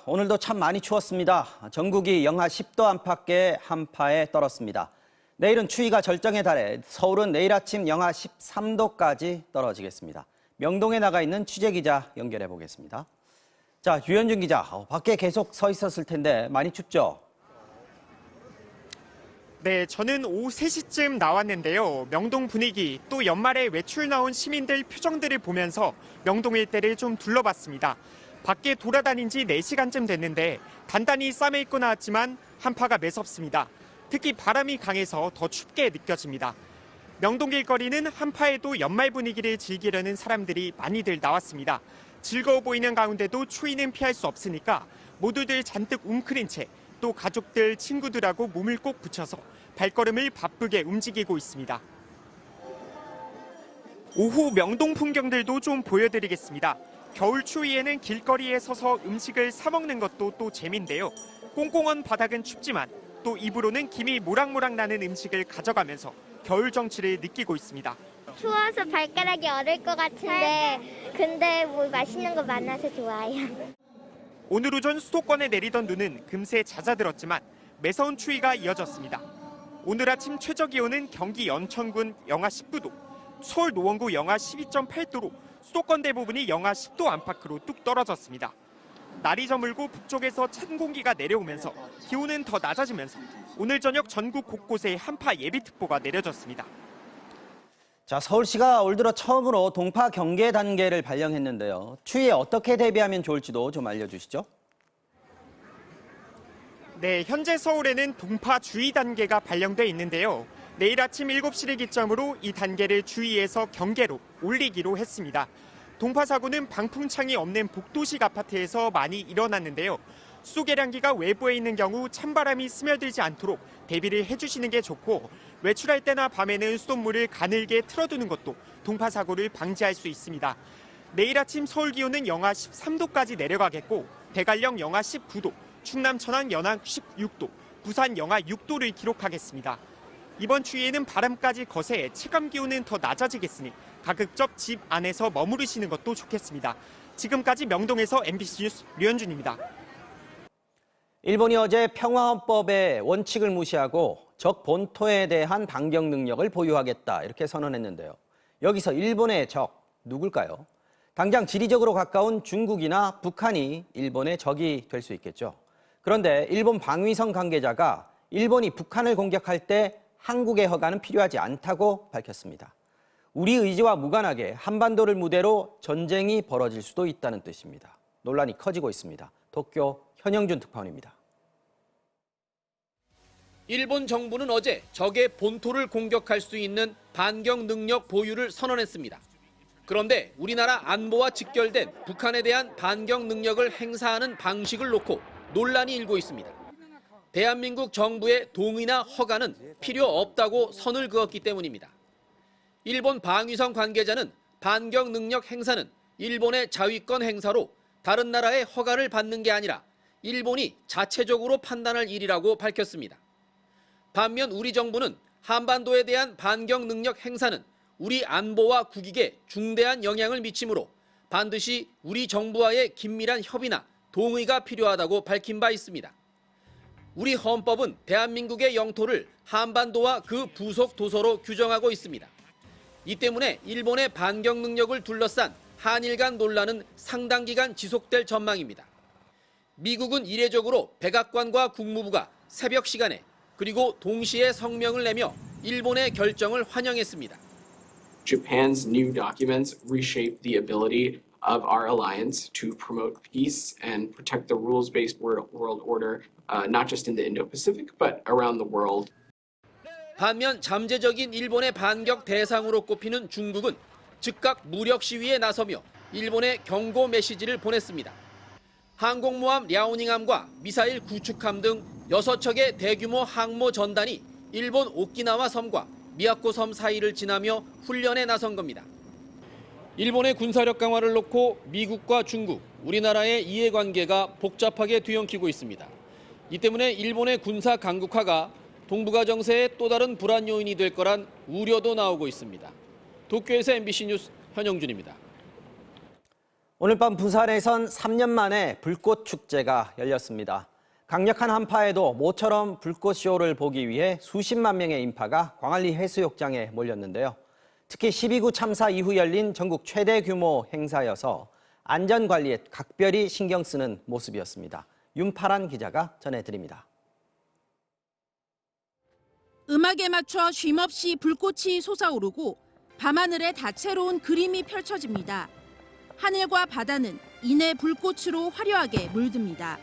오늘도 참 많이 추웠습니다. 전국이 영하 10도 안팎의 한파에 떨었습니다. 내일은 추위가 절정에 달해 서울은 내일 아침 영하 13도까지 떨어지겠습니다. 명동에 나가 있는 취재기자 연결해 보겠습니다. 자, 유현준 기자, 밖에 계속 서 있었을 텐데 많이 춥죠? 네, 저는 오후 3시쯤 나왔는데요. 명동 분위기, 또 연말에 외출 나온 시민들 표정들을 보면서 명동 일대를 좀 둘러봤습니다. 밖에 돌아다닌 지 4시간쯤 됐는데 단단히 쌈에 입고 나왔지만 한파가 매섭습니다. 특히 바람이 강해서 더 춥게 느껴집니다. 명동 길거리는 한파에도 연말 분위기를 즐기려는 사람들이 많이들 나왔습니다. 즐거워 보이는 가운데도 추위는 피할 수 없으니까 모두들 잔뜩 웅크린 채 또 가족들, 친구들하고 몸을 꼭 붙여서 발걸음을 바쁘게 움직이고 있습니다. 오후 명동 풍경들도 좀 보여드리겠습니다. 겨울 추위에는 길거리에 서서 음식을 사 먹는 것도 또 재미인데요. 꽁꽁한 바닥은 춥지만 또 입으로는 김이 모락모락 나는 음식을 가져가면서 겨울 정취를 느끼고 있습니다. 추워서 발가락이 얼을 것 같은데 근데 뭐 맛있는 거 많아서 좋아요. 오늘 오전 수도권에 내리던 눈은 금세 잦아들었지만 매서운 추위가 이어졌습니다. 오늘 아침 최저기온은 경기 연천군 영하 19도, 서울 노원구 영하 12.8도로 수도권 대부분이 영하 10도 안팎으로 뚝 떨어졌습니다. 날이 저물고 북쪽에서 찬 공기가 내려오면서 기온은 더 낮아지면서 오늘 저녁 전국 곳곳에 한파 예비특보가 내려졌습니다. 자, 서울시가 올 들어 처음으로 동파 경계 단계를 발령했는데요. 추위에 어떻게 대비하면 좋을지도 좀 알려주시죠. 네, 현재 서울에는 동파 주의 단계가 발령돼 있는데요. 내일 아침 7시를 기점으로 이 단계를 주의에서 경계로 올리기로 했습니다. 동파 사고는 방풍창이 없는 복도식 아파트에서 많이 일어났는데요. 수소계량기가 외부에 있는 경우 찬바람이 스며들지 않도록 대비를 해주시는 게 좋고 외출할 때나 밤에는 수돗물을 가늘게 틀어두는 것도 동파 사고를 방지할 수 있습니다. 내일 아침 서울 기온은 영하 13도까지 내려가겠고 대관령 영하 19도, 충남 천안 영하 16도, 부산 영하 6도를 기록하겠습니다. 이번 추위에는 바람까지 거세 체감 기온은 더 낮아지겠으니 가급적 집 안에서 머무르시는 것도 좋겠습니다. 지금까지 명동에서 MBC 뉴스 류현준입니다. 일본이 어제 평화헌법의 원칙을 무시하고 적 본토에 대한 반격 능력을 보유하겠다 이렇게 선언했는데요. 여기서 일본의 적 누굴까요? 당장 지리적으로 가까운 중국이나 북한이 일본의 적이 될 수 있겠죠. 그런데 일본 방위성 관계자가 일본이 북한을 공격할 때 한국의 허가는 필요하지 않다고 밝혔습니다. 우리 의지와 무관하게 한반도를 무대로 전쟁이 벌어질 수도 있다는 뜻입니다. 논란이 커지고 있습니다. 도쿄 현영준 특파원입니다. 일본 정부는 어제 적의 본토를 공격할 수 있는 반격 능력 보유를 선언했습니다. 그런데 우리나라 안보와 직결된 북한에 대한 반격 능력을 행사하는 방식을 놓고 논란이 일고 있습니다. 대한민국 정부의 동의나 허가는 필요 없다고 선을 그었기 때문입니다. 일본 방위성 관계자는 반격 능력 행사는 일본의 자위권 행사로 다른 나라의 허가를 받는 게 아니라 일본이 자체적으로 판단할 일이라고 밝혔습니다. 반면 우리 정부는 한반도에 대한 반격 능력 행사는 우리 안보와 국익에 중대한 영향을 미치므로 반드시 우리 정부와의 긴밀한 협의나 동의가 필요하다고 밝힌 바 있습니다. 우리 헌법은 대한민국의 영토를 한반도와 그 부속 도서로 규정하고 있습니다. 이 때문에 일본의 반격 능력을 둘러싼 한일 간 논란은 상당 기간 지속될 전망입니다. 미국은 이례적으로 백악관과 국무부가 새벽 시간에 그리고 동시에 성명을 내며 일본의 결정을 환영했습니다. Japan's new documents reshape the ability of our alliance to promote peace and protect the rules-based world order, not just in the Indo-Pacific, but around the world. 반면 잠재적인 일본의 반격 대상으로 꼽히는 중국은 즉각 무력 시위에 나서며 일본에 경고 메시지를 보냈습니다. 항공모함 랴오닝함과 미사일 구축함 등 6척의 대규모 항모 전단이 일본 오키나와 섬과 미야코 섬 사이를 지나며 훈련에 나선 겁니다. 일본의 군사력 강화를 놓고 미국과 중국, 우리나라의 이해관계가 복잡하게 뒤엉키고 있습니다. 이 때문에 일본의 군사 강국화가 동북아 정세의 또 다른 불안 요인이 될 거란 우려도 나오고 있습니다. 도쿄에서 MBC 뉴스 현영준입니다. 오늘 밤 부산에선 3년 만에 불꽃 축제가 열렸습니다. 강력한 한파에도 모처럼 불꽃쇼를 보기 위해 수십만 명의 인파가 광안리 해수욕장에 몰렸는데요. 특히 12구 참사 이후 열린 전국 최대 규모 행사여서 안전관리에 각별히 신경 쓰는 모습이었습니다. 윤파란 기자가 전해드립니다. 음악에 맞춰 쉼없이 불꽃이 솟아오르고 밤하늘에 다채로운 그림이 펼쳐집니다. 하늘과 바다는 이내 불꽃으로 화려하게 물듭니다.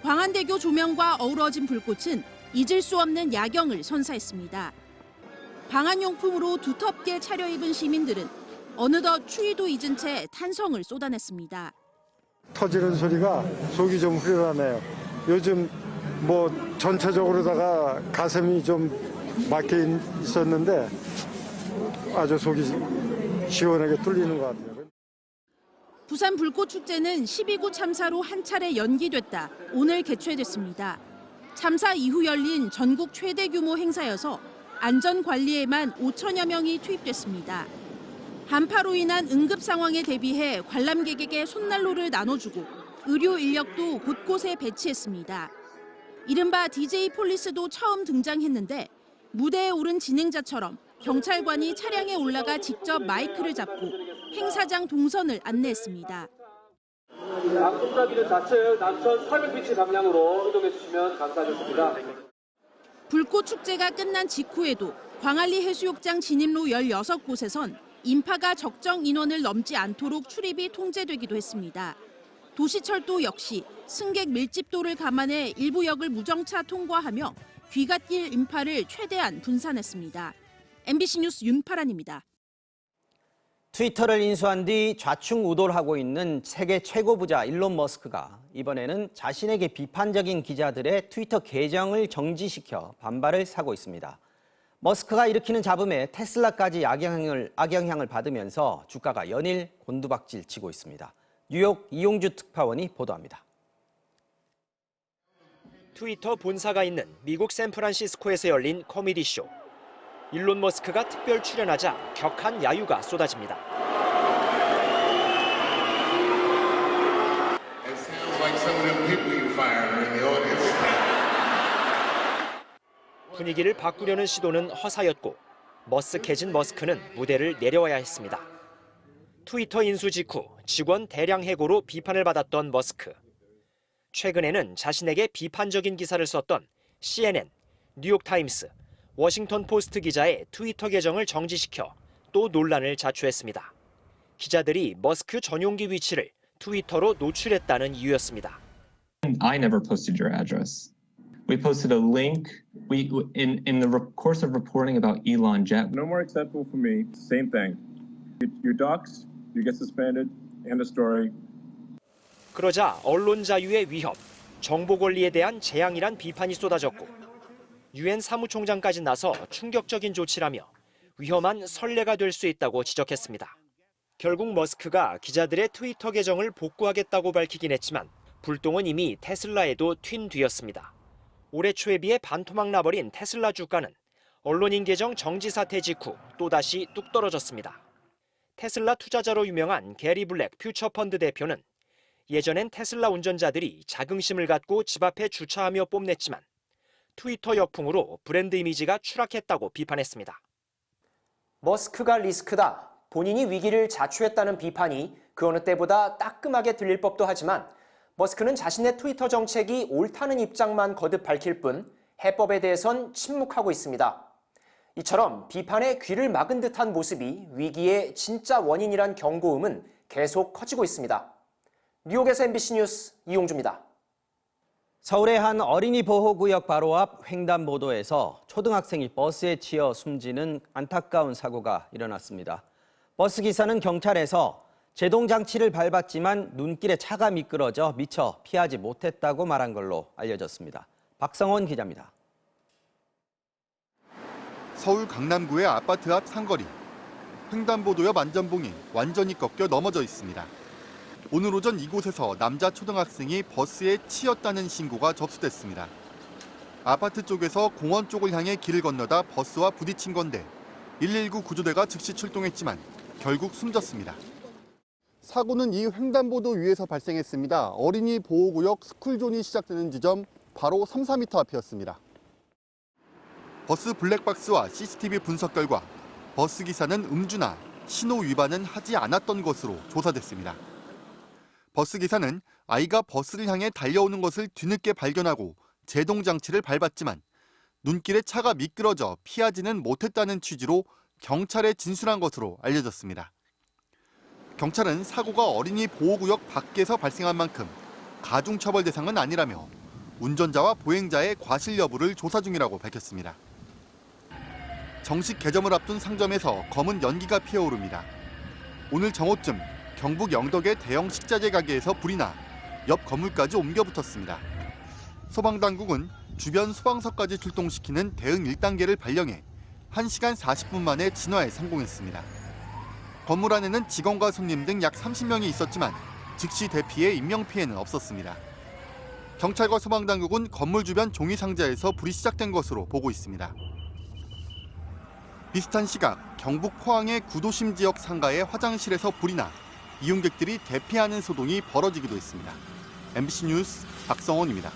광안대교 조명과 어우러진 불꽃은 잊을 수 없는 야경을 선사했습니다. 방한용품으로 두텁게 차려입은 시민들은 어느덧 추위도 잊은 채 탄성을 쏟아냈습니다. 터지는 소리가 속이 좀 후련하네요. 요즘 전체적으로다가 가슴이 좀 막혀 있었는데 아주 속이 시원하게 뚫리는 것 같아요. 부산 불꽃축제는 12구 참사로 한 차례 연기됐다 오늘 개최됐습니다. 참사 이후 열린 전국 최대 규모 행사여서 안전관리에만 5천여 명이 투입됐습니다. 한파로 인한 응급 상황에 대비해 관람객에게 손난로를 나눠주고 의료 인력도 곳곳에 배치했습니다. 이른바 DJ 폴리스도 처음 등장했는데 무대에 오른 진행자처럼 경찰관이 차량에 올라가 직접 마이크를 잡고 행사장 동선을 안내했습니다. 앞손잡이는 좌측 남천 800피치 방향으로 이동해 주시면 감사하겠습니다. 불꽃 축제가 끝난 직후에도 광안리 해수욕장 진입로 16곳에선 인파가 적정 인원을 넘지 않도록 출입이 통제되기도 했습니다. 도시철도 역시 승객 밀집도를 감안해 일부 역을 무정차 통과하며 귀갓길 인파를 최대한 분산했습니다. MBC 뉴스 윤파란입니다. 트위터를 인수한 뒤 좌충우돌하고 있는 세계 최고 부자 일론 머스크가 이번에는 자신에게 비판적인 기자들의 트위터 계정을 정지시켜 반발을 사고 있습니다. 머스크가 일으키는 잡음에 테슬라까지 악영향을 받으면서 주가가 연일 곤두박질 치고 있습니다. 뉴욕 이용주 특파원이 보도합니다. 트위터 본사가 있는 미국 샌프란시스코에서 열린 코미디 쇼. 일론 머스크가 특별 출연하자 격한 야유가 쏟아집니다. 분위기를 바꾸려는 시도는 허사였고 머쓱해진 머스크는 무대를 내려와야 했습니다. 트위터 인수 직후 직원 대량 해고로 비판을 받았던 머스크. 최근에는 자신에게 비판적인 기사를 썼던 CNN, 뉴욕타임스, 워싱턴 포스트 기자의 트위터 계정을 정지시켜 또 논란을 자초했습니다. 기자들이 머스크 전용기 위치를 트위터로 노출했다는 이유였습니다. I never posted your address. We posted a link. In the course of reporting about Elon Jet. No more acceptable for me. Same thing. You dox, you get suspended. End of story. 그러자 언론 자유의 위협, 정보 권리에 대한 재앙이란 비판이 쏟아졌고 유엔 사무총장까지 나서 충격적인 조치라며 위험한 선례가 될 수 있다고 지적했습니다. 결국 머스크가 기자들의 트위터 계정을 복구하겠다고 밝히긴 했지만 불똥은 이미 테슬라에도 튄 뒤였습니다. 올해 초에 비해 반토막 나버린 테슬라 주가는 언론인 계정 정지 사태 직후 또다시 뚝 떨어졌습니다. 테슬라 투자자로 유명한 게리 블랙 퓨처펀드 대표는 예전엔 테슬라 운전자들이 자긍심을 갖고 집 앞에 주차하며 뽐냈지만 트위터 역풍으로 브랜드 이미지가 추락했다고 비판했습니다. 머스크가 리스크다. 본인이 위기를 자초했다는 비판이 그 어느 때보다 따끔하게 들릴 법도 하지만 머스크는 자신의 트위터 정책이 옳다는 입장만 거듭 밝힐 뿐 해법에 대해선 침묵하고 있습니다. 이처럼 비판에 귀를 막은 듯한 모습이 위기의 진짜 원인이란 경고음은 계속 커지고 있습니다. 뉴욕에서 MBC 뉴스 이용주입니다. 서울의 한 어린이 보호구역 바로 앞 횡단보도에서 초등학생이 버스에 치여 숨지는 안타까운 사고가 일어났습니다. 버스 기사는 경찰에서 제동장치를 밟았지만 눈길에 차가 미끄러져 미처 피하지 못했다고 말한 걸로 알려졌습니다. 박성원 기자입니다. 서울 강남구의 아파트 앞 상거리. 횡단보도 옆 안전봉이 완전히 꺾여 넘어져 있습니다. 오늘 오전 이곳에서 남자 초등학생이 버스에 치였다는 신고가 접수됐습니다. 아파트 쪽에서 공원 쪽을 향해 길을 건너다 버스와 부딪힌 건데 119 구조대가 즉시 출동했지만 결국 숨졌습니다. 사고는 이 횡단보도 위에서 발생했습니다. 어린이 보호구역 스쿨존이 시작되는 지점 바로 3, 4m 앞이었습니다. 버스 블랙박스와 CCTV 분석 결과 버스 기사는 음주나 신호 위반은 하지 않았던 것으로 조사됐습니다. 버스 기사는 아이가 버스를 향해 달려오는 것을 뒤늦게 발견하고 제동 장치를 밟았지만 눈길에 차가 미끄러져 피하지는 못했다는 취지로 경찰에 진술한 것으로 알려졌습니다. 경찰은 사고가 어린이 보호구역 밖에서 발생한 만큼 가중처벌 대상은 아니라며 운전자와 보행자의 과실 여부를 조사 중이라고 밝혔습니다. 정식 개점을 앞둔 상점에서 검은 연기가 피어오릅니다. 오늘 정오쯤 경북 영덕의 대형 식자재 가게에서 불이 나 옆 건물까지 옮겨 붙었습니다. 소방당국은 주변 소방서까지 출동시키는 대응 1단계를 발령해 1시간 40분 만에 진화에 성공했습니다. 건물 안에는 직원과 손님 등 약 30명이 있었지만 즉시 대피해 인명피해는 없었습니다. 경찰과 소방당국은 건물 주변 종이 상자에서 불이 시작된 것으로 보고 있습니다. 비슷한 시각 경북 포항의 구도심 지역 상가의 화장실에서 불이 나 이용객들이 대피하는 소동이 벌어지기도 했습니다. MBC 뉴스 박성원입니다.